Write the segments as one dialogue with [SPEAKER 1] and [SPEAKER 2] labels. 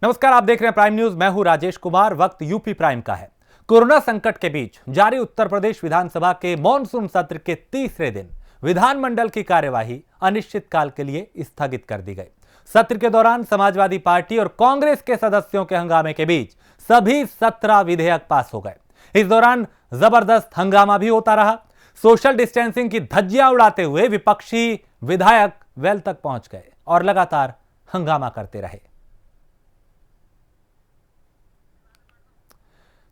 [SPEAKER 1] नमस्कार, आप देख रहे हैं प्राइम न्यूज। मैं हूं राजेश कुमार। वक्त यूपी प्राइम का है। कोरोना संकट के बीच जारी उत्तर प्रदेश विधानसभा के मॉनसून सत्र के तीसरे दिन विधानमंडल की कार्यवाही अनिश्चितकाल के लिए स्थगित कर दी गई। सत्र के दौरान समाजवादी पार्टी और कांग्रेस के सदस्यों के हंगामे के बीच सभी 17 विधेयक पास हो गए। इस दौरान जबरदस्त हंगामा भी होता रहा। सोशल डिस्टेंसिंग की धज्जियां उड़ाते हुए विपक्षी विधायक वेल तक पहुंच गए और लगातार हंगामा करते रहे।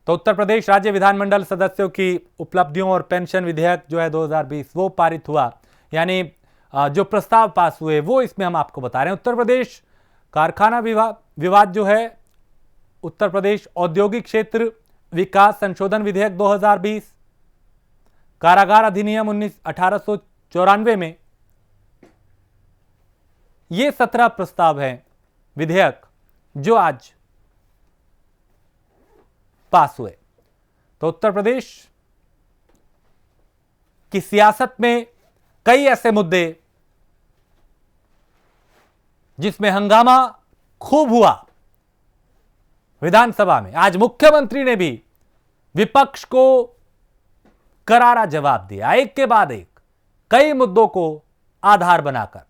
[SPEAKER 1] तो उत्तर प्रदेश राज्य विधानमंडल सदस्यों की उपलब्धियों और पेंशन विधेयक जो है 2020 वो पारित हुआ, यानी जो प्रस्ताव पास हुए वो इसमें हम आपको बता रहे हैं। उत्तर प्रदेश कारखाना विवाद जो है, उत्तर प्रदेश औद्योगिक क्षेत्र विकास संशोधन विधेयक 2020, कारागार अधिनियम 1894 में ये 17 प्रस्ताव हैं, विधेयक जो आज पास हुए। तो उत्तर प्रदेश की सियासत में कई ऐसे मुद्दे जिसमें हंगामा खूब हुआ विधानसभा में। आज मुख्यमंत्री ने भी विपक्ष को करारा जवाब दिया, एक के बाद एक कई मुद्दों को आधार बनाकर।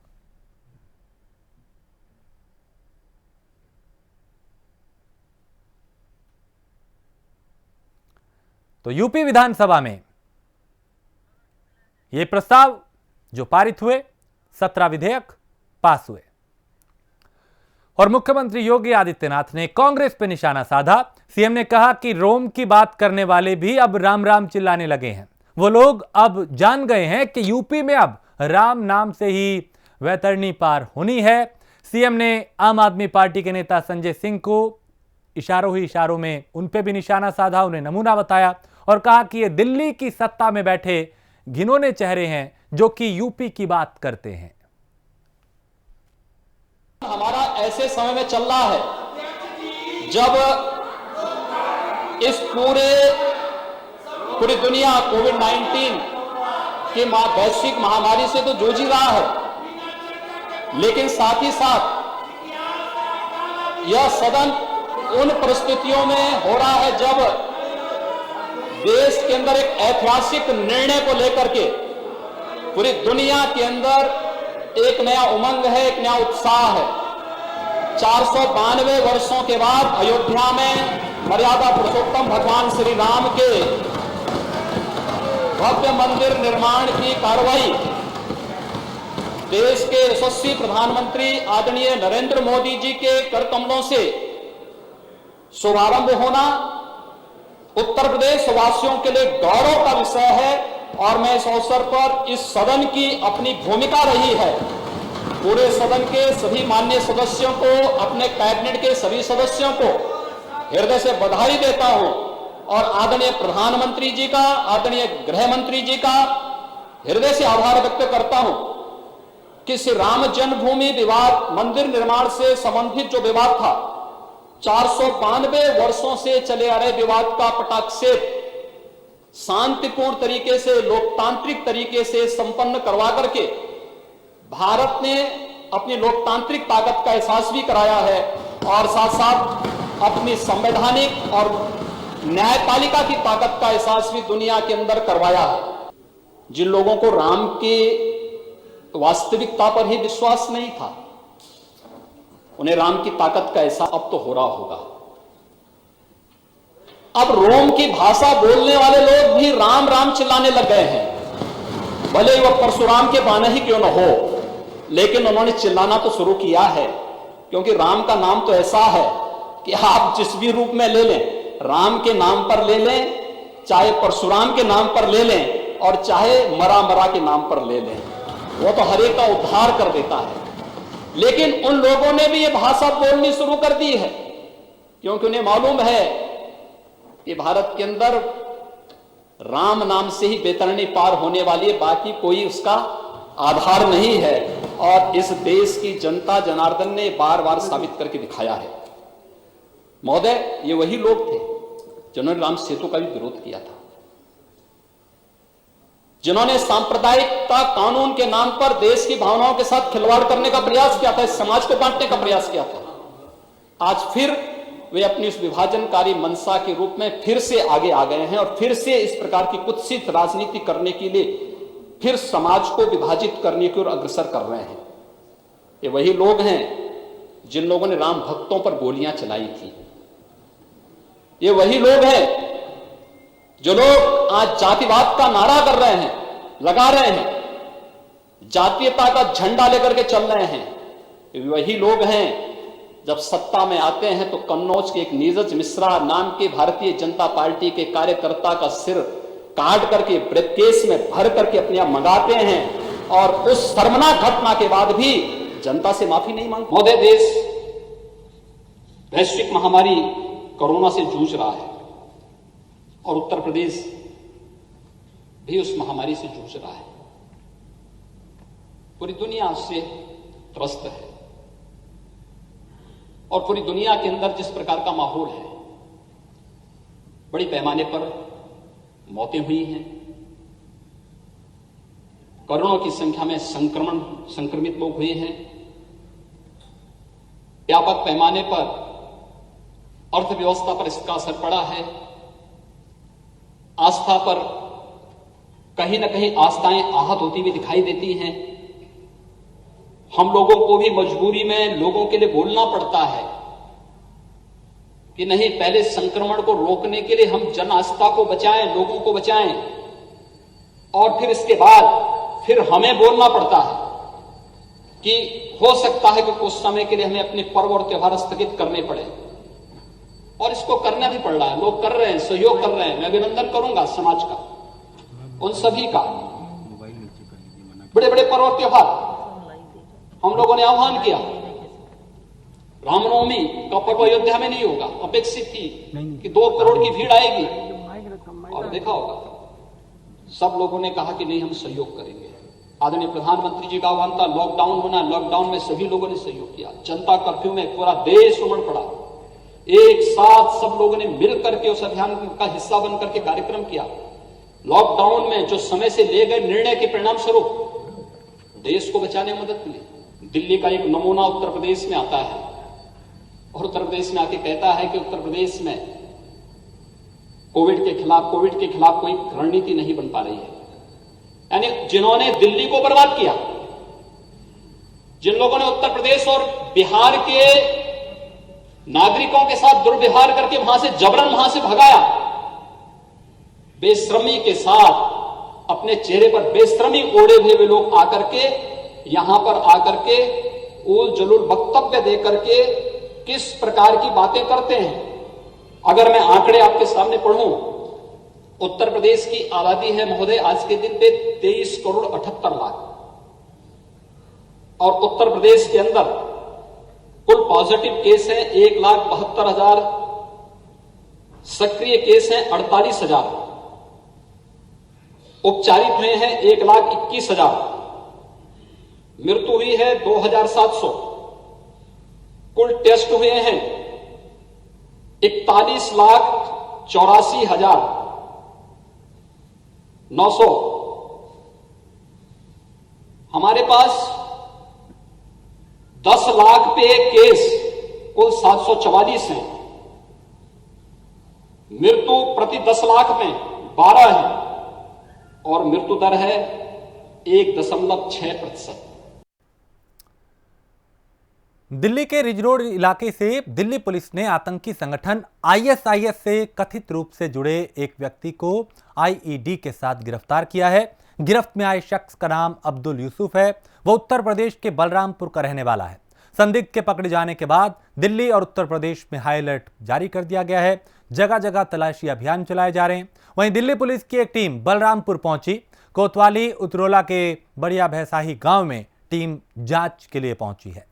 [SPEAKER 1] तो यूपी विधानसभा में ये प्रस्ताव जो पारित हुए, 17 विधेयक पास हुए और मुख्यमंत्री योगी आदित्यनाथ ने कांग्रेस पर निशाना साधा। सीएम ने कहा कि रोम की बात करने वाले भी अब राम राम चिल्लाने लगे हैं। वो लोग अब जान गए हैं कि यूपी में अब राम नाम से ही वैतरणी पार होनी है। सीएम ने आम आदमी पार्टी के नेता संजय सिंह को इशारों ही इशारों में उन पे भी निशाना साधा, उन्हें नमूना बताया और कहा कि ये दिल्ली की सत्ता में बैठे घिनौने चेहरे हैं जो कि यूपी की बात करते हैं।
[SPEAKER 2] हमारा ऐसे समय में चल रहा है जब इस पूरी दुनिया कोविड-19 की वैश्विक महामारी से तो जूझ ही रहा है, लेकिन साथ ही साथ यह सदन उन परिस्थितियों में हो रहा है जब देश के अंदर एक ऐतिहासिक निर्णय को लेकर के पूरी दुनिया के अंदर एक नया उमंग है, एक नया उत्साह है। 492 वर्षों के बाद अयोध्या में मर्यादा पुरुषोत्तम भगवान श्री राम के भव्य मंदिर निर्माण की कार्रवाई देश के यशस्वी प्रधानमंत्री आदरणीय नरेंद्र मोदी जी के कर कमलों से शुभारंभ होना उत्तर प्रदेश वासियों के लिए गौरव का विषय है और मैं इस अवसर पर इस सदन की अपनी भूमिका रही है, पूरे सदन के सभी माननीय सदस्यों को, अपने कैबिनेट के सभी सदस्यों को हृदय से बधाई देता हूं और आदरणीय प्रधानमंत्री जी का, आदरणीय गृह मंत्री जी का हृदय से आभार व्यक्त करता हूं कि श्री राम जन्मभूमि विवाद मंदिर निर्माण से संबंधित जो विवाद था, 492 वर्षों से चले आ रहे विवाद का पटाक्षेप शांतिपूर्ण तरीके से, लोकतांत्रिक तरीके से संपन्न करवा करके भारत ने अपनी लोकतांत्रिक ताकत का एहसास भी कराया है और साथ साथ अपनी संवैधानिक और न्यायपालिका की ताकत का एहसास भी दुनिया के अंदर करवाया है। जिन लोगों को राम की वास्तविकता पर ही विश्वास नहीं था, उन्हें राम की ताकत का एहसास अब तो हो रहा होगा। अब रोम की भाषा बोलने वाले लोग भी राम राम चिल्लाने लग गए हैं, भले ही वह परशुराम के बाने ही क्यों न हो, लेकिन उन्होंने चिल्लाना तो शुरू किया है, क्योंकि राम का नाम तो ऐसा है कि आप जिस भी रूप में ले लें, राम के नाम पर ले लें, चाहे परशुराम के नाम पर ले लें और चाहे मरा के नाम पर ले लें, वो तो हर एक का उद्धार कर देता है। लेकिन उन लोगों ने भी ये भाषा बोलनी शुरू कर दी है, क्योंकि उन्हें मालूम है कि भारत के अंदर राम नाम से ही वैतरणी पार होने वाली है, बाकी कोई उसका आधार नहीं है। और इस देश की जनता जनार्दन ने बार बार साबित करके दिखाया है। महोदय, ये वही लोग थे जिन्होंने राम सेतु का भी विरोध किया था, जिन्होंने सांप्रदायिकता कानून के नाम पर देश की भावनाओं के साथ खिलवाड़ करने का प्रयास किया था, इस समाज को बांटने का प्रयास किया था। आज फिर वे अपनी उस विभाजनकारी मंशा के रूप में फिर से आगे आ गए हैं और फिर से इस प्रकार की कुत्सित राजनीति करने के लिए फिर समाज को विभाजित करने की ओर अग्रसर कर रहे हैं। ये वही लोग हैं जिन लोगों ने राम भक्तों पर गोलियां चलाई थी। ये वही लोग हैं जो लोग आज जातिवाद का नारा कर रहे हैं, लगा रहे हैं, जातीयता का झंडा लेकर के चल रहे हैं। ये वही लोग हैं जब सत्ता में आते हैं तो कन्नौज के एक नीरज मिश्रा नाम के भारतीय जनता पार्टी के कार्यकर्ता का सिर काट करके ब्रीफकेस में भर करके अपने आप मंगाते हैं और उस शर्मनाक घटना के बाद भी जनता से माफी नहीं मांगते। महोदय, देश वैश्विक महामारी कोरोना से जूझ रहा है और उत्तर प्रदेश भी उस महामारी से जूझ रहा है। पूरी दुनिया उससे त्रस्त है और पूरी दुनिया के अंदर जिस प्रकार का माहौल है, बड़ी पैमाने पर मौतें हुई हैं, करोड़ों की संख्या में संक्रमित लोग हुए हैं, व्यापक पैमाने पर अर्थव्यवस्था पर इसका असर पड़ा है, आस्था पर कहीं ना कहीं आस्थाएं आहत होती हुई दिखाई देती हैं। हम लोगों को भी मजबूरी में लोगों के लिए बोलना पड़ता है कि नहीं, पहले संक्रमण को रोकने के लिए हम जन आस्था को बचाएं, लोगों को बचाएं, और फिर इसके बाद फिर हमें बोलना पड़ता है कि हो सकता है कि कुछ समय के लिए हमें अपने पर्व और त्योहार स्थगित करने पड़े, और इसको करना भी पड़ रहा है। लोग कर रहे हैं, सहयोग कर रहे हैं। मैं अभिनंदन करूंगा समाज का, उन सभी का। बड़े बड़े पर्व और त्योहार हम लोगों ने आह्वान किया। रामनवमी का पर्व अयोध्या में नहीं होगा, अपेक्षित थी कि 2 करोड़ की भीड़ आएगी, और देखा होगा सब लोगों ने कहा कि नहीं, हम सहयोग करेंगे। आदरणीय प्रधानमंत्री जी का आह्वान था, लॉकडाउन होना, लॉकडाउन में सभी लोगों ने सहयोग किया। जनता कर्फ्यू में पूरा देश उमड़ पड़ा, एक साथ सब लोगों ने मिल करके उस अभियान का हिस्सा बन करके कार्यक्रम किया। लॉकडाउन में जो समय से ले गए निर्णय के परिणाम स्वरूप देश को बचाने में मदद मिली। दिल्ली का एक नमूना उत्तर प्रदेश में आता है और उत्तर प्रदेश में आके कहता है कि उत्तर प्रदेश में कोविड के खिलाफ कोई रणनीति नहीं बन पा रही है। यानी जिन्होंने दिल्ली को बर्बाद किया, जिन लोगों ने उत्तर प्रदेश और बिहार के नागरिकों के साथ दुर्व्यवहार करके वहां से भगाया, बेशर्मी के साथ अपने चेहरे पर बेशर्मी ओढ़े हुए वे लोग आकर के यहां पर आकर के उल जलूल वक्तव्य देकर के किस प्रकार की बातें करते हैं। अगर मैं आंकड़े आपके सामने पढ़ूं, उत्तर प्रदेश की आबादी है महोदय आज के दिन पे 23 करोड़ 78 लाख, और उत्तर प्रदेश के अंदर कुल पॉजिटिव केस है 1,72,000, सक्रिय केस है 48,000, उपचारित हुए हैं 1,21,000, मृत्यु हुई है 2,700, कुल टेस्ट हुए हैं 41,84,900। हमारे पास 10 लाख पे केस कुल 744 हैं, मृत्यु प्रति 10 लाख में 12 है, और मृत्यु दर है 1.6%।
[SPEAKER 1] दिल्ली के रिज रोड इलाके से दिल्ली पुलिस ने आतंकी संगठन आईएसआईएस से कथित रूप से जुड़े एक व्यक्ति को आईईडी के साथ गिरफ्तार किया है। गिरफ्त में आए शख्स का नाम अब्दुल यूसुफ है। वह उत्तर प्रदेश के बलरामपुर का रहने वाला है। संदिग्ध के पकड़े जाने के बाद दिल्ली और उत्तर प्रदेश में हाई अलर्ट जारी कर दिया गया है। जगह जगह तलाशी अभियान चलाए जा रहे हैं। वहीं दिल्ली पुलिस की एक टीम बलरामपुर पहुंची। कोतवाली उतरोला के बढ़िया भैसाही गांव में टीम जांच के लिए पहुंची है।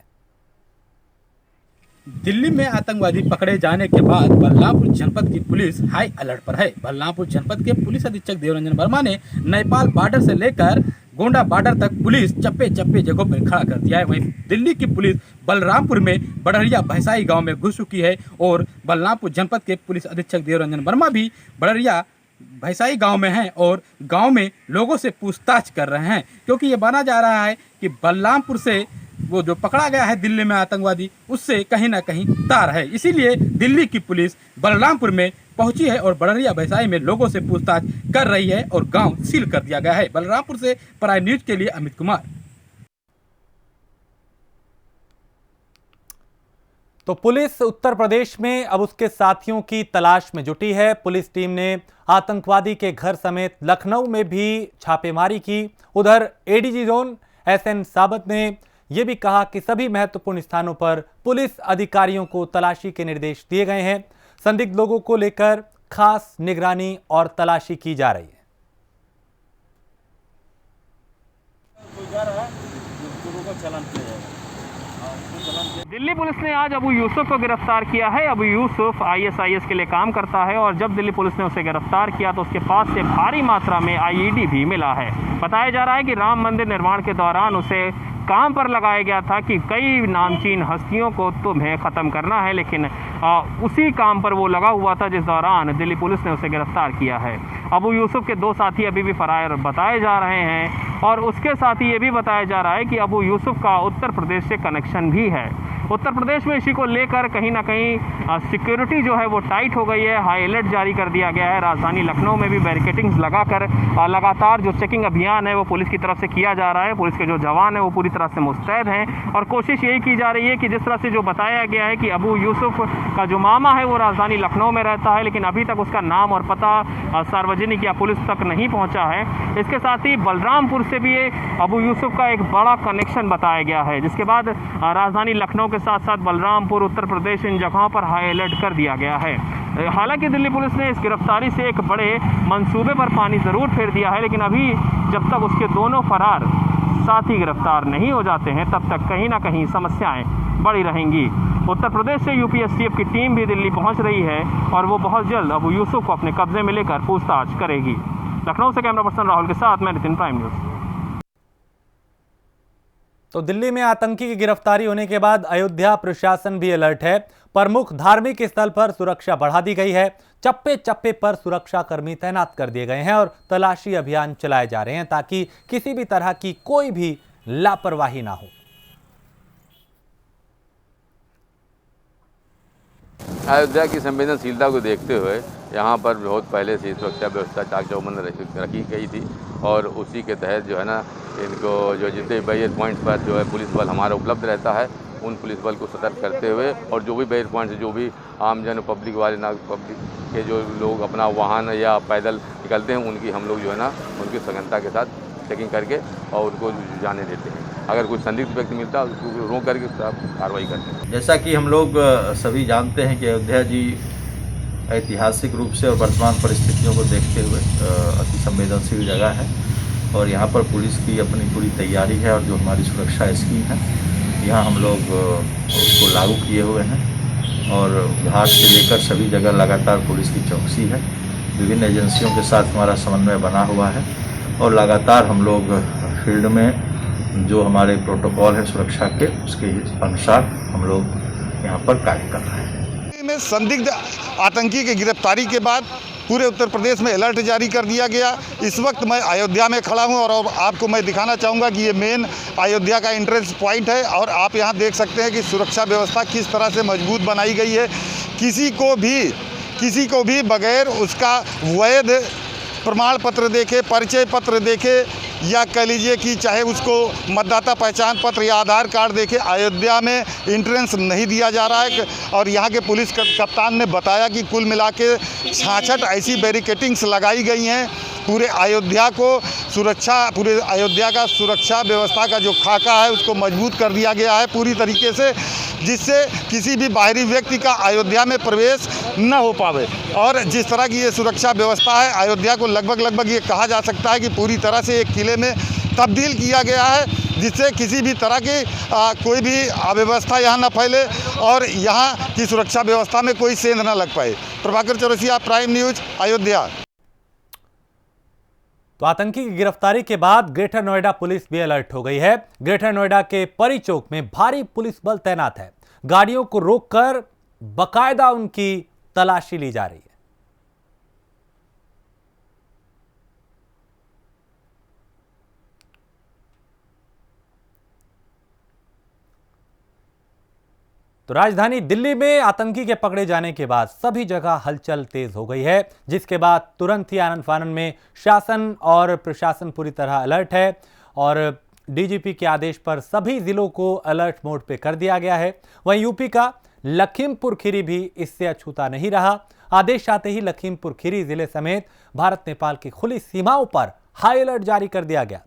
[SPEAKER 3] दिल्ली में आतंकवादी पकड़े जाने के बाद बलरामपुर जनपद की पुलिस हाई अलर्ट पर है। बलरामपुर जनपद के पुलिस अधीक्षक देवरंजन वर्मा ने नेपाल बॉर्डर से लेकर गोंडा बॉर्डर तक पुलिस चप्पे चप्पे जगहों पर खड़ा कर दिया है। वहीं दिल्ली की पुलिस बलरामपुर में बड़रिया भैसाही गांव में घुस चुकी है और बलरामपुर जनपद के पुलिस अधीक्षक देवरंजन वर्मा भी बड़रिया भैसाही गांव में हैं और गांव में लोगों से पूछताछ कर रहे हैं, क्योंकि ये माना जा रहा है कि बलरामपुर से वो जो पकड़ा गया है दिल्ली में आतंकवादी, उससे कहीं ना कहीं तार है। इसीलिए दिल्ली की पुलिस बलरामपुर में पहुंची है और बड़रिया बसाई में लोगों से पूछताछ कर रही है और गांव सील कर दिया गया है। बलरामपुर से प्राइम न्यूज के लिए अमित कुमार।
[SPEAKER 1] तो पुलिस उत्तर प्रदेश में अब उसके साथियों की तलाश में जुटी है। पुलिस टीम ने आतंकवादी के घर समेत लखनऊ में भी छापेमारी की। उधर एडीजी जोन एसएन साबत ने यह भी कहा कि सभी महत्वपूर्ण स्थानों पर पुलिस अधिकारियों को तलाशी के निर्देश दिए गए हैं। संदिग्ध लोगों को लेकर खास निगरानी और तलाशी की जा रही है।
[SPEAKER 4] दिल्ली पुलिस ने आज अबू यूसुफ को गिरफ्तार किया है। अबू यूसुफ आईएसआईएस के लिए काम करता है और जब दिल्ली पुलिस ने उसे गिरफ्तार किया तो उसके पास से भारी मात्रा में आईईडी भी मिला है। बताया जा रहा है कि राम मंदिर निर्माण के दौरान उसे काम पर लगाया गया था कि कई नामचीन हस्तियों को तुम्हें ख़त्म करना है, लेकिन उसी काम पर वो लगा हुआ था जिस दौरान दिल्ली पुलिस ने उसे गिरफ्तार किया है। अबू यूसुफ के 2 साथी अभी भी फरार बताए जा रहे हैं और उसके साथ ही ये भी बताया जा रहा है कि अबू यूसुफ का उत्तर प्रदेश से कनेक्शन भी है। उत्तर प्रदेश में इसी को लेकर कहीं ना कहीं सिक्योरिटी जो है वो टाइट हो गई है। हाई अलर्ट जारी कर दिया गया है। राजधानी लखनऊ में भी बैरिकेटिंग्स लगाकर लगातार जो चेकिंग अभियान है वो पुलिस की तरफ से किया जा रहा है। पुलिस के जो जवान हैं वो पूरी तरह से मुस्तैद हैं और कोशिश यही की जा रही है कि जिस तरह से जो बताया गया है कि अबू यूसुफ का जो मामा है वो राजधानी लखनऊ में रहता है, लेकिन अभी तक उसका नाम और पता सार्वजनिक या पुलिस तक नहीं पहुंचा है। इसके साथ ही बलरामपुर से भी अबू यूसुफ का एक बड़ा कनेक्शन बताया गया है, जिसके बाद राजधानी लखनऊ के साथ साथ बलरामपुर, उत्तर प्रदेश, इन जगहों पर हाई अलर्ट कर दिया गया है। हालांकि दिल्ली पुलिस ने इस गिरफ्तारी से एक बड़े मंसूबे पर पानी जरूर फेर दिया है, लेकिन अभी जब तक उसके दोनों फरार साथी गिरफ्तार नहीं हो जाते हैं तब तक कहीं ना कहीं समस्याएं बढ़ी रहेंगी। उत्तर प्रदेश से यूपीएसटीएफ की टीम भी दिल्ली पहुंच रही है और वो बहुत जल्द अबू यूसुफ को अपने कब्जे में लेकर पूछताछ करेगी। लखनऊ से कैमरा पर्सन राहुल के साथ मैं नितिन, प्राइम न्यूज।
[SPEAKER 1] तो दिल्ली में आतंकी की गिरफ्तारी होने के बाद अयोध्या प्रशासन भी अलर्ट है। प्रमुख धार्मिक स्थल पर सुरक्षा बढ़ा दी गई है। चप्पे चप्पे पर सुरक्षा कर्मी तैनात कर दिए गए हैं और तलाशी अभियान चलाए जा रहे हैं ताकि किसी भी तरह की कोई भी लापरवाही ना हो।
[SPEAKER 5] अयोध्या की संवेदनशीलता को देखते हुए यहाँ पर बहुत पहले से सुरक्षा व्यवस्था चाक चौबंद रखी गई थी और उसी के तहत जो है ना इनको जो जितने बैरियर पॉइंट्स पर जो है पुलिस बल हमारा उपलब्ध रहता है, उन पुलिस बल को सतर्क करते हुए और जो भी बैरियर पॉइंट्स जो भी आमजन पब्लिक वाले ना पब्लिक के जो लोग अपना वाहन या पैदल निकलते हैं उनकी हम लोग जो है ना उनकी सघनता के साथ चेकिंग करके और उनको जाने देते हैं। अगर कोई संदिग्ध व्यक्ति मिलता है उसको रोक करके कार्रवाई करते हैं।
[SPEAKER 6] जैसा कि हम लोग सभी जानते हैं कि अयोध्या जी ऐतिहासिक रूप से और वर्तमान परिस्थितियों को देखते हुए अति संवेदनशील जगह है और यहाँ पर पुलिस की अपनी पूरी तैयारी है और जो हमारी सुरक्षा स्कीम है यहाँ हम लोग उसको लागू किए हुए हैं और घाट से लेकर सभी जगह लगातार पुलिस की चौकसी है। विभिन्न एजेंसियों के साथ हमारा समन्वय बना हुआ है और लगातार हम लोग फील्ड में जो हमारे प्रोटोकॉल है सुरक्षा के उसके अनुसार हम लोग यहाँ पर कार्य कर रहे हैं।
[SPEAKER 7] में संदिग्ध आतंकी की गिरफ्तारी के बाद पूरे उत्तर प्रदेश में अलर्ट जारी कर दिया गया। इस वक्त मैं अयोध्या में खड़ा हूं और आपको मैं दिखाना चाहूँगा कि ये मेन अयोध्या का एंट्रेंस पॉइंट है और आप यहाँ देख सकते हैं कि सुरक्षा व्यवस्था किस तरह से मजबूत बनाई गई है। किसी को भी बगैर उसका वैध प्रमाण पत्र देखे, परिचय पत्र देखे या कह लीजिए कि चाहे उसको मतदाता पहचान पत्र या आधार कार्ड देखे, अयोध्या में एंट्रेंस नहीं दिया जा रहा है। और यहाँ के पुलिस कप्तान ने बताया कि कुल मिला के 66 ऐसी बैरिकेटिंग्स लगाई गई हैं। पूरे अयोध्या का सुरक्षा व्यवस्था का जो खाका है उसको मजबूत कर दिया गया है पूरी तरीके से, जिससे किसी भी बाहरी व्यक्ति का अयोध्या में प्रवेश न हो पावे। और जिस तरह की ये सुरक्षा व्यवस्था है, अयोध्या को लगभग ये कहा जा सकता है कि पूरी तरह से एक किले में तब्दील किया गया है, जिससे किसी भी तरह की कोई भी अव्यवस्था यहाँ न फैले और यहाँ की सुरक्षा व्यवस्था में कोई सेंध न लग पाए। Prabhakar Chaurasia, prime news, Ayodhya.
[SPEAKER 1] तो आतंकी की गिरफ्तारी के बाद ग्रेटर नोएडा पुलिस भी अलर्ट हो गई है। ग्रेटर नोएडा के परी चौक में भारी पुलिस बल तैनात है। गाड़ियों को रोककर बकायदा उनकी तलाशी ली जा रही है। तो राजधानी दिल्ली में आतंकी के पकड़े जाने के बाद सभी जगह हलचल तेज हो गई है, जिसके बाद तुरंत ही आनन फानन में शासन और प्रशासन पूरी तरह अलर्ट है और डीजीपी के आदेश पर सभी जिलों को अलर्ट मोड पे कर दिया गया है। वहीं यूपी का लखीमपुर खीरी भी इससे अछूता नहीं रहा। आदेश आते ही लखीमपुर खीरी जिले समेत भारत नेपाल की खुली सीमाओं पर हाई अलर्ट जारी कर दिया गया।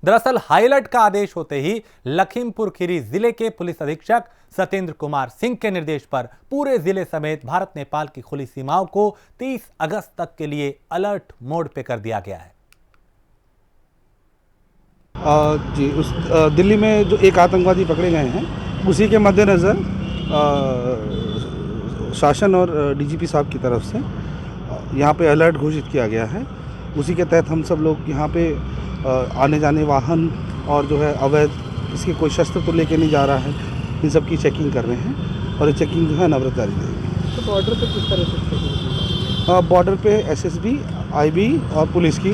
[SPEAKER 1] दरअसल हाई अलर्ट का आदेश होते ही लखीमपुर खीरी जिले के पुलिस अधीक्षक सत्येंद्र कुमार सिंह के निर्देश पर पूरे जिले समेत भारत नेपाल की खुली सीमाओं को 30 अगस्त तक के लिए अलर्ट मोड पे कर दिया गया है।
[SPEAKER 8] दिल्ली में जो एक आतंकवादी पकड़े गए हैं, उसी के मद्देनज़र शासन और डीजीपी साहब की तरफ से यहाँ पे अलर्ट घोषित किया गया है। उसी के तहत हम सब लोग यहाँ पे आने जाने वाहन और जो है अवैध इसके कोई शस्त्र तो लेके नहीं जा रहा है, इन सब की चेकिंग कर रहे हैं और ये चेकिंग जो है अनवरत जारी रहेगी।
[SPEAKER 9] तो बॉर्डर पे किस तरह से
[SPEAKER 8] बॉर्डर पे एसएसबी, आईबी और पुलिस की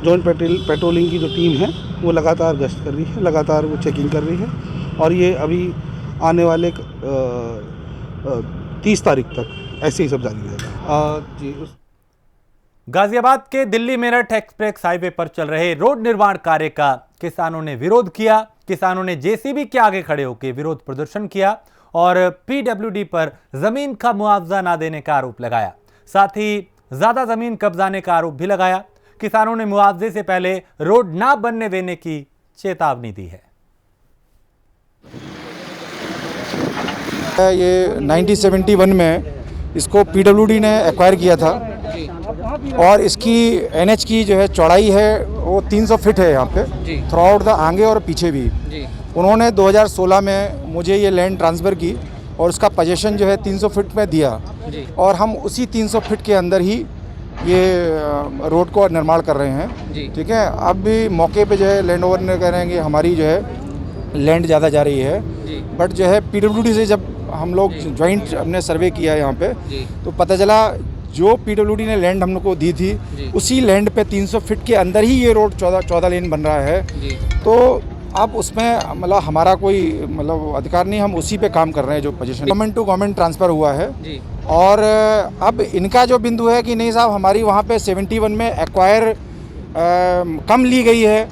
[SPEAKER 8] जॉइंट पेट्रोलिंग की जो टीम है वो लगातार गश्त कर रही है, लगातार वो चेकिंग कर रही है और ये अभी आने वाले 30 तारीख तक ऐसे ही सब जारी रहेगा।
[SPEAKER 1] गाजियाबाद के दिल्ली मेरठ एक्सप्रेस हाईवे पर चल रहे रोड निर्माण कार्य का किसानों ने विरोध किया। किसानों ने जेसीबी के आगे खड़े होकर विरोध प्रदर्शन किया और पीडब्ल्यूडी पर जमीन का मुआवजा ना देने का आरोप लगाया। साथ ही ज्यादा जमीन कब्जाने का आरोप भी लगाया। किसानों ने मुआवजे से पहले रोड ना बनने देने की चेतावनी दी है।
[SPEAKER 10] ये 1971 में इसको पीडब्ल्यूडी ने एक्वायर किया था और इसकी एनएच की जो है चौड़ाई है वो 300 फीट है यहाँ पे थ्रू आउट द आगे और पीछे भी। उन्होंने 2016 में मुझे ये लैंड ट्रांसफ़र की और उसका पोजीशन जो है 300 फीट में दिया और हम उसी 300 फीट के अंदर ही ये रोड को निर्माण कर रहे हैं। ठीक है, अब भी मौके पे जो है लैंड ओवर ने कह रहे हैं कि हमारी जो है लैंड ज़्यादा जा रही है, बट जो है पीडब्ल्यूडी से जब हम लोग ज्वाइंट हमने सर्वे किया यहाँ पे तो पता चला जो पीडब्ल्यूडी ने लैंड हम लोग को दी थी उसी लैंड पे 300 फीट के अंदर ही ये रोड 14 लेन बन रहा है। तो अब उसमें मतलब हमारा कोई मतलब अधिकार नहीं, हम उसी पे काम कर रहे हैं जो position government to government transfer हुआ है। और अब इनका जो बिंदु है कि नहीं साहब हमारी वहाँ पे 71 में एक्वायर कम ली गई है।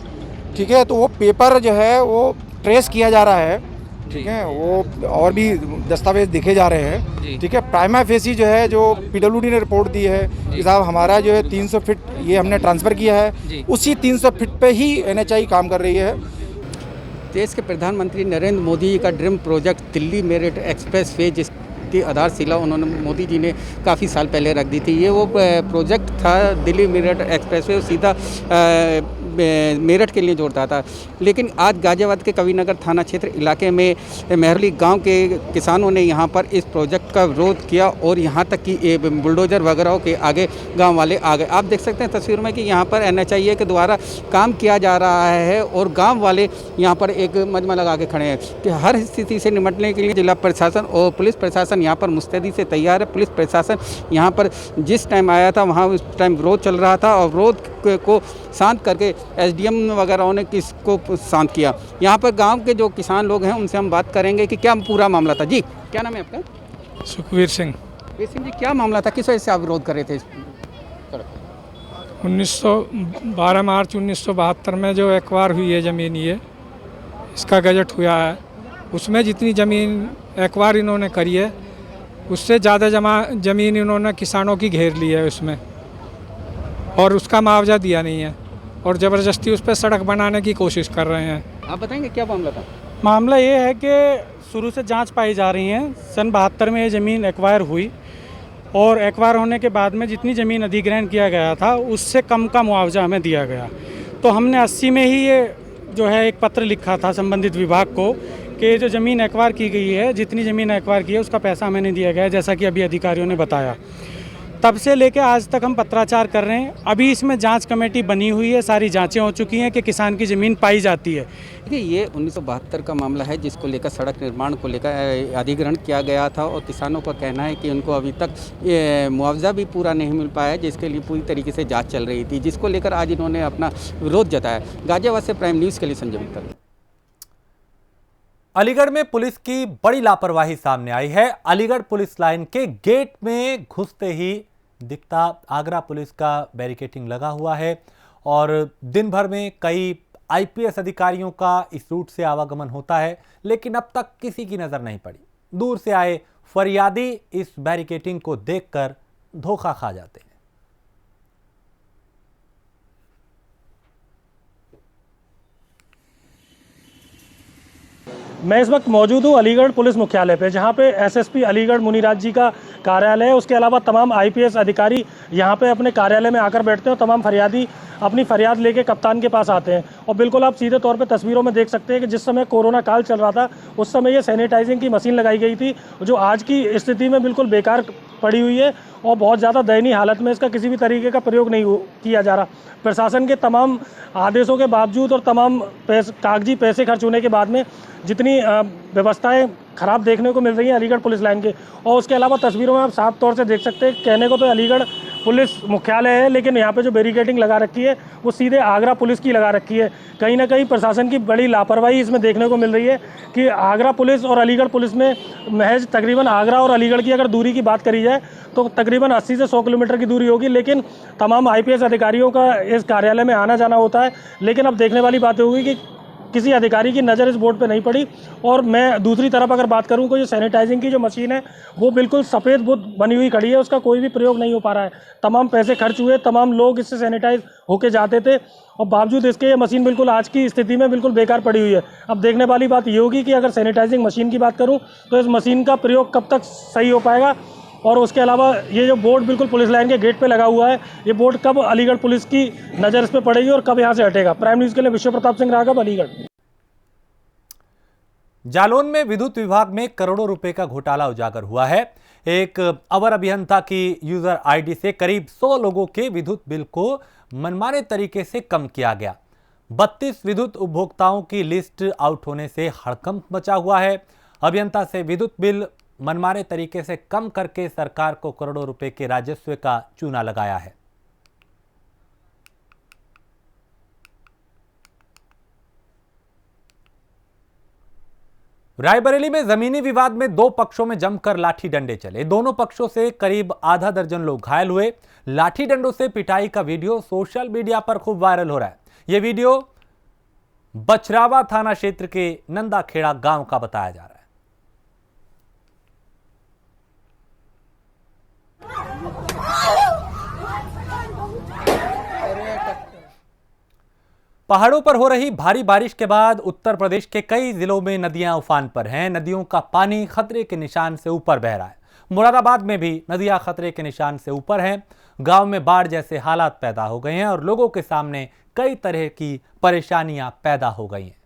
[SPEAKER 10] ठीक है, तो वो पेपर जो है वो ट्रेस किया जा रहा है। ठीक है, वो और भी दस्तावेज दिखे जा रहे हैं। ठीक है, प्राइमा फेसी जो है जो पीडब्ल्यूडी ने रिपोर्ट दी है कि साहब हमारा जो है 300 फीट ये हमने ट्रांसफ़र किया है, उसी 300 फीट पे ही एनएचआई काम कर रही है।
[SPEAKER 9] देश के प्रधानमंत्री नरेंद्र मोदी जी का dream project Delhi Meerut express way जिसकी आधारशिला उन्होंने मोदी जी ने काफ़ी साल पहले रख दी थी। ये वो प्रोजेक्ट था दिल्ली मेरठ एक्सप्रेस वे, सीधा मेरठ के लिए जोड़ता था। लेकिन आज गाजियाबाद के कविनगर थाना क्षेत्र इलाके में मेहरली गांव के किसानों ने यहां पर इस प्रोजेक्ट का विरोध किया और यहां तक कि बुलडोजर वगैरह के आगे गांव वाले आ गए। आप देख सकते हैं तस्वीर में कि यहां पर एनएचआईए के द्वारा काम किया जा रहा है और गांव वाले यहां पर एक मजमा लगा के खड़े हैं कि हर स्थिति से निपटने के लिए जिला प्रशासन और पुलिस प्रशासन यहां पर मुस्तैदी से तैयार है। पुलिस प्रशासन यहां पर जिस टाइम आया था वहाँ उस टाइम विरोध चल रहा था और विरोध को शांत करके एसडीएम वगैरह ने किसको शांत किया। यहाँ पर गांव के जो किसान लोग हैं उनसे हम बात करेंगे कि क्या पूरा मामला था। जी, क्या नाम है आपका?
[SPEAKER 11] सुखवीर सिंह।
[SPEAKER 9] सिंह जी, क्या मामला था, किस वजह से आप विरोध कर रहे थे?
[SPEAKER 11] 12 मार्च 1972 में जो एक्वायर हुई है ज़मीन, ये इसका गजट हुआ है, उसमें जितनी ज़मीन एक्वायर इन्होंने करी है उससे ज़्यादा ज़मीन इन्होंने किसानों की घेर ली है उसमें और उसका मुआवजा दिया नहीं है और ज़बरदस्ती उस पर सड़क बनाने की कोशिश कर रहे हैं।
[SPEAKER 9] आप बताएंगे क्या मामला था?
[SPEAKER 11] मामला ये है कि शुरू से जांच पाई जा रही है। सन 72 में ये ज़मीन एक्वायर हुई और एक्वायर होने के बाद में जितनी ज़मीन अधिग्रहण किया गया था उससे कम का मुआवजा हमें दिया गया। तो हमने 80 में ही ये जो है एक पत्र लिखा था संबंधित विभाग को कि जो ज़मीन एक्वायर की गई है, जितनी ज़मीन एक्वायर की है उसका पैसा हमें नहीं दिया गया, जैसा कि अभी अधिकारियों ने बताया। तब से लेकर आज तक हम पत्राचार कर रहे हैं। अभी इसमें जांच कमेटी बनी हुई है, सारी जांचें हो चुकी हैं कि किसान की ज़मीन पाई जाती है।
[SPEAKER 9] देखिए, ये 1972 का मामला है जिसको लेकर सड़क निर्माण को लेकर अधिग्रहण किया गया था और किसानों का कहना है कि उनको अभी तक ये मुआवजा भी पूरा नहीं मिल पाया, जिसके लिए पूरी तरीके से जाँच चल रही थी, जिसको लेकर आज इन्होंने अपना विरोध जताया। गाजियाबाद से प्राइम न्यूज़ के लिए संजय मित्तल।
[SPEAKER 1] अलीगढ़ में पुलिस की बड़ी लापरवाही सामने आई है। अलीगढ़ पुलिस लाइन के गेट में घुसते ही दिखता आगरा पुलिस का बैरिकेडिंग लगा हुआ है और दिन भर में कई आईपीएस अधिकारियों का इस रूट से आवागमन होता है, लेकिन अब तक किसी की नजर नहीं पड़ी। दूर से आए फरियादी इस बैरिकेडिंग को देखकर धोखा खा जाते हैं।
[SPEAKER 11] मैं इस वक्त मौजूद हूँ अलीगढ़ पुलिस मुख्यालय पे, जहाँ पे एसएसपी अलीगढ़ मुनीराज जी का कार्यालय है। उसके अलावा तमाम आईपीएस अधिकारी यहाँ पे अपने कार्यालय में आकर बैठते हैं और तमाम फरियादी अपनी फरियाद लेके कप्तान के पास आते हैं। और बिल्कुल आप सीधे तौर पे तस्वीरों में देख सकते हैं कि जिस समय कोरोना काल चल रहा था उस समय ये सैनिटाइजिंग की मशीन लगाई गई थी, जो आज की स्थिति में बिल्कुल बेकार पड़ी हुई है और बहुत ज़्यादा दयनीय हालत में इसका किसी भी तरीके का प्रयोग नहीं किया जा रहा। प्रशासन के तमाम आदेशों के बावजूद और तमाम कागजी पैसे खर्च होने के बाद में जितनी व्यवस्थाएं खराब देखने को मिल रही हैं अलीगढ़ पुलिस लाइन के, और उसके अलावा तस्वीरों में आप साफ तौर से देख सकते हैं, कहने को तो अलीगढ़ पुलिस मुख्यालय है लेकिन यहाँ पे जो बैरिकेडिंग लगा रखी है वो सीधे आगरा पुलिस की लगा रखी है। कहीं ना कहीं प्रशासन की बड़ी लापरवाही इसमें देखने को मिल रही है कि आगरा पुलिस और अलीगढ़ पुलिस में महज तकरीबन आगरा और अलीगढ़ की अगर दूरी की बात करी जाए तो तकरीबन 80 से 100 किलोमीटर की दूरी होगी, लेकिन तमाम आईपीएस अधिकारियों का इस कार्यालय में आना जाना होता है। लेकिन अब देखने वाली बात होगी कि किसी अधिकारी की नज़र इस बोर्ड पे नहीं पड़ी। और मैं दूसरी तरफ अगर बात करूं तो ये सैनिटाइजिंग की जो मशीन है वो बिल्कुल सफ़ेद बुत बनी हुई खड़ी है, उसका कोई भी प्रयोग नहीं हो पा रहा है। तमाम पैसे खर्च हुए, तमाम लोग इससे सैनिटाइज होके जाते थे और बावजूद इसके ये मशीन बिल्कुल आज की स्थिति में बिल्कुल बेकार पड़ी हुई है। अब देखने वाली बात ये होगी कि अगर सैनिटाइजिंग मशीन की बात करूँ तो इस मशीन का प्रयोग कब तक सही हो पाएगा, और उसके अलावा ये जो बोर्ड बिल्कुल पुलिस लाइन के गेट पे लगा हुआ है, ये बोर्ड कब अलीगढ़ पुलिस की नज़र इस पर पड़ेगी और कब यहाँ से हटेगा। प्राइम न्यूज़ के लिए विश्व प्रताप सिंह राघव, अलीगढ़।
[SPEAKER 1] जालौन में विद्युत विभाग में करोड़ों रुपए का घोटाला उजागर हुआ है। एक अवर अभियंता की यूजर आईडी से करीब 100 लोगों के विद्युत बिल को मनमाने तरीके से कम किया गया। 32 विद्युत उपभोक्ताओं की लिस्ट आउट होने से हड़कंप मचा हुआ है। अभियंता से विद्युत बिल मनमाने तरीके से कम करके सरकार को करोड़ों रुपए के राजस्व का चूना लगाया है। रायबरेली में जमीनी विवाद में दो पक्षों में जमकर लाठी डंडे चले। दोनों पक्षों से करीब आधा दर्जन लोग घायल हुए। लाठी डंडों से पिटाई का वीडियो सोशल मीडिया पर खूब वायरल हो रहा है। यह वीडियो बछरावा थाना क्षेत्र के नंदाखेड़ा गांव का बताया जा रहा है। पहाड़ों पर हो रही भारी बारिश के बाद उत्तर प्रदेश के कई जिलों में नदियां उफान पर हैं। नदियों का पानी खतरे के निशान से ऊपर बह रहा है। मुरादाबाद में भी नदियां खतरे के निशान से ऊपर हैं। गांव में बाढ़ जैसे हालात पैदा हो गए हैं और लोगों के सामने कई तरह की परेशानियां पैदा हो गई हैं।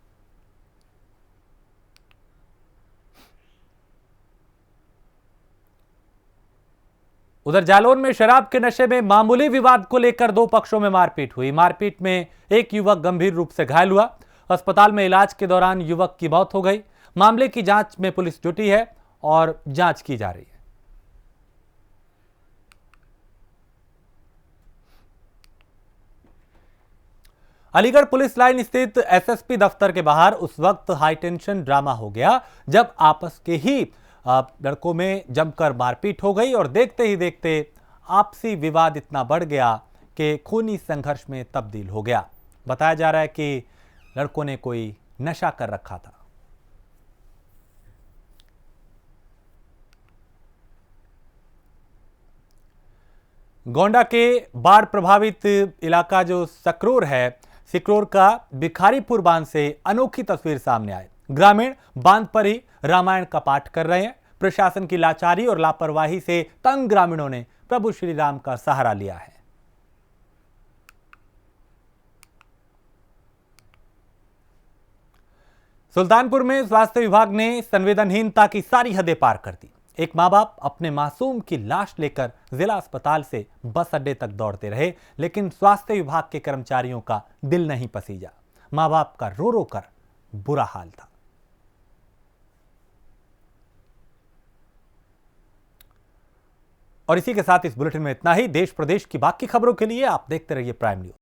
[SPEAKER 1] उधर जालौन में शराब के नशे में मामूली विवाद को लेकर दो पक्षों में मारपीट हुई। मारपीट में एक युवक गंभीर रूप से घायल हुआ। अस्पताल में इलाज के दौरान युवक की मौत हो गई। मामले की जांच में पुलिस जुटी है और जांच की जा रही है। अलीगढ़ पुलिस लाइन स्थित एसएसपी दफ्तर के बाहर उस वक्त हाईटेंशन ड्रामा हो गया जब आपस के ही लड़कों में जमकर मारपीट हो गई और देखते ही देखते आपसी विवाद इतना बढ़ गया कि खूनी संघर्ष में तब्दील हो गया। बताया जा रहा है कि लड़कों ने कोई नशा कर रखा था। गोंडा के बाढ़ प्रभावित इलाका जो सकरोर है, सिकरोर का भिखारीपुर बांध से अनोखी तस्वीर सामने आई। ग्रामीण बांध पर ही रामायण का पाठ कर रहे हैं। प्रशासन की लाचारी और लापरवाही से तंग ग्रामीणों ने प्रभु श्री राम का सहारा लिया है। सुल्तानपुर में स्वास्थ्य विभाग ने संवेदनहीनता की सारी हदें पार कर दी। एक मां बाप अपने मासूम की लाश लेकर जिला अस्पताल से बस अड्डे तक दौड़ते रहे, लेकिन स्वास्थ्य विभाग के कर्मचारियों का दिल नहीं पसीजा। मां बाप का रो रो कर बुरा हाल था। और इसी के साथ इस बुलेटिन में इतना ही। देश प्रदेश की बाकी खबरों के लिए आप देखते रहिए प्राइम न्यूज।